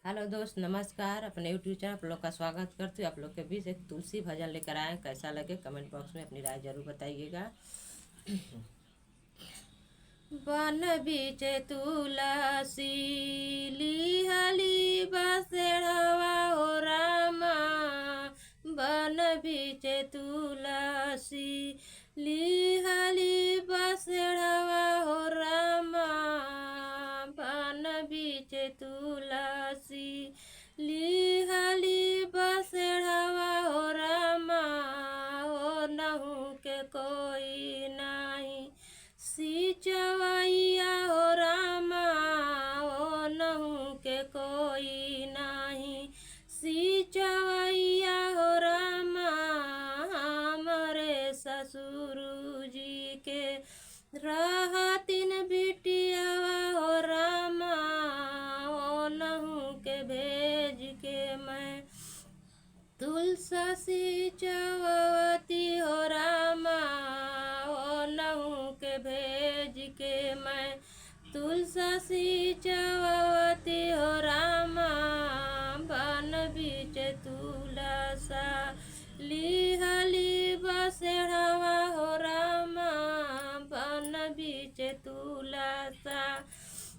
Hello दोस्त, नमस्कार। अपने यूट्यूब चैनल आप लोग का स्वागत करती हूँ। आप लोग के बीच एक तुलसी भजन लेकर आए। कैसा लगे कमेंट बॉक्स में अपनी राय जरूर बताइएगा। बन बीच तुलसी लिहली बसेड़वा हो रामा। बन बीच तुलसी लिहली बसेड़वा हो रामा। बन बीच तुलसी लिहली बसेड़वा हो रामा। हो नहू के कोई नहीं सिचवैया हो रामा। ओ नहू के कोई नहीं सिचवैया हो रामा। हमारे ससुर जी के रहतिन बिटियावा हो रामा। ओ नहू के भेज के मैं तुलसी चवती हो रामा। ओ नहू के भेज के मैं तुलसी चवती हो रामा। बन बीच तुलसा लिहली बसेड़वा हो रामा। बन बीच तुलसा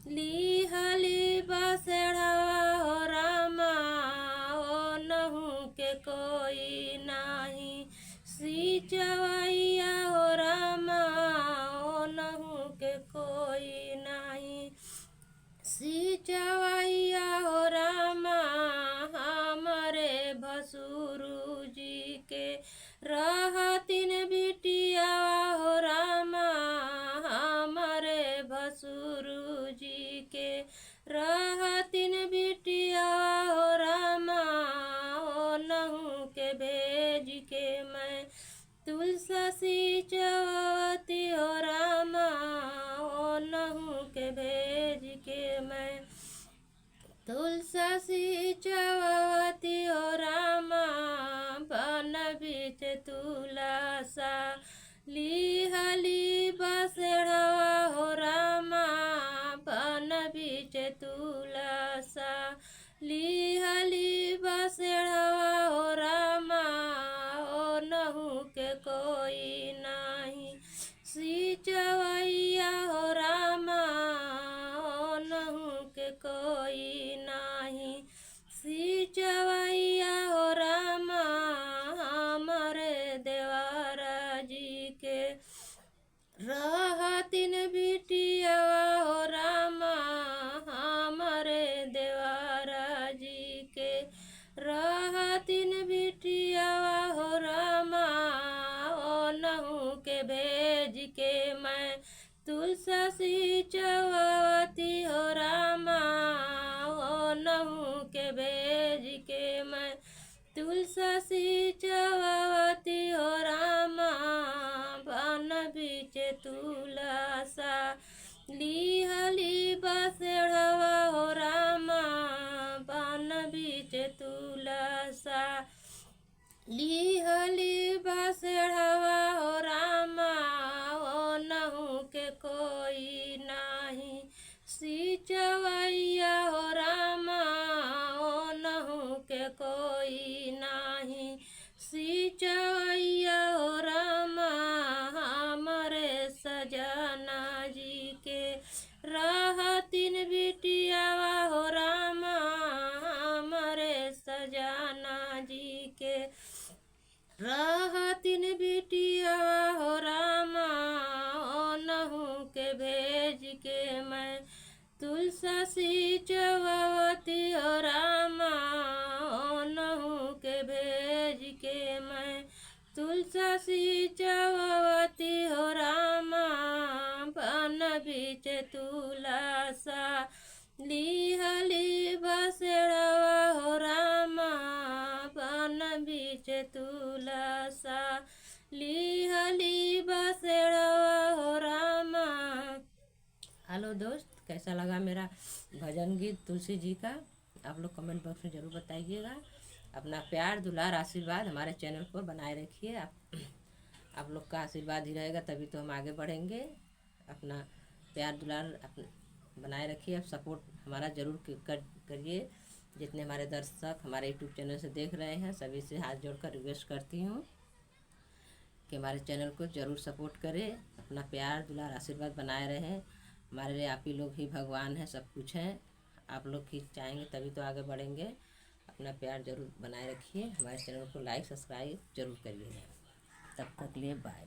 लिहली बसेड़वा हो रामा। ओ नहू के कोई नहीं सिचवैया हो रामा। ओ नहू के कोई नहीं सिचवैया हो रामा। हमारे भसुरु जी के रहतिन बिटियावा हो रामा। हमारे भसुरु जी के रहतिन बिटियावा हो रामा। ओ नहू के भेज के मैं तुलसी चवती हो रामा। ओ नहू के भेज के मैं तुलसी चवती हो रामा। बन बीच तुलसा लिहली बसेड़वा हो रामा। बन बीच तुलसा लिहली बसेड़वा हो रामा। ओ नहू के कोई नहीं सिचवैया हो रामा। ओ नहू के कोई नहीं सिचवैया हो रामा। हमारे देवरा जी के रहतिन बिटियावा हो रामा। हमारे देवरा जी के रहतिन बिटियावा हो रामा। ओ नहू के भेज के मैं तुलसी चवती हो रामा। ओ नहू के भेज के मैं तुलसी चवती हो रामा। बन बीच तुलसा लिहली बसेड़वा हो रामा। बन बीच तुलसा लिहली बसेड़वा हो रामा। ओ नहू के कोई नहीं सिचवैया हो रामा। ओ नहू के कोई नहीं सिचवैया हो रामा। हमारे सजना जी के रहतिन बिटियावा हो रामा। हमारे सजना जी के रहतिन बिटियावा हो रामा। ओ नहू के भेज के मैं तुलसी चवती हो रामा। ओ नहू के भेज के मैं तुलसी चवती हो रामा। बन बीच तुलसा लिहली बसेड़वा हो रामा। बन बीच तुलसा लिहली बसेड़वा हो रामा। हेलो दोस्त, कैसा लगा मेरा भजन गीत तुलसी जी का? आप लोग कमेंट बॉक्स में ज़रूर बताइएगा। अपना प्यार दुलार आशीर्वाद हमारे चैनल पर बनाए रखिए। आप लोग का आशीर्वाद ही रहेगा तभी तो हम आगे बढ़ेंगे। अपना प्यार दुलार बनाए रखिए। आप सपोर्ट हमारा ज़रूर करिए। जितने हमारे दर्शक हमारे यूट्यूब चैनल से देख रहे हैं सभी से हाथ जोड़कर रिक्वेस्ट करती हूँ कि हमारे चैनल को ज़रूर सपोर्ट करें, अपना प्यार दुलार आशीर्वाद बनाए रहें। हमारे लिए आप ही लोग ही भगवान हैं, सब कुछ हैं। आप लोग ही चाहेंगे तभी तो आगे बढ़ेंगे। अपना प्यार ज़रूर बनाए रखिए, हमारे चैनल को लाइक सब्सक्राइब ज़रूर करिएगा। तब तक लिए बाय।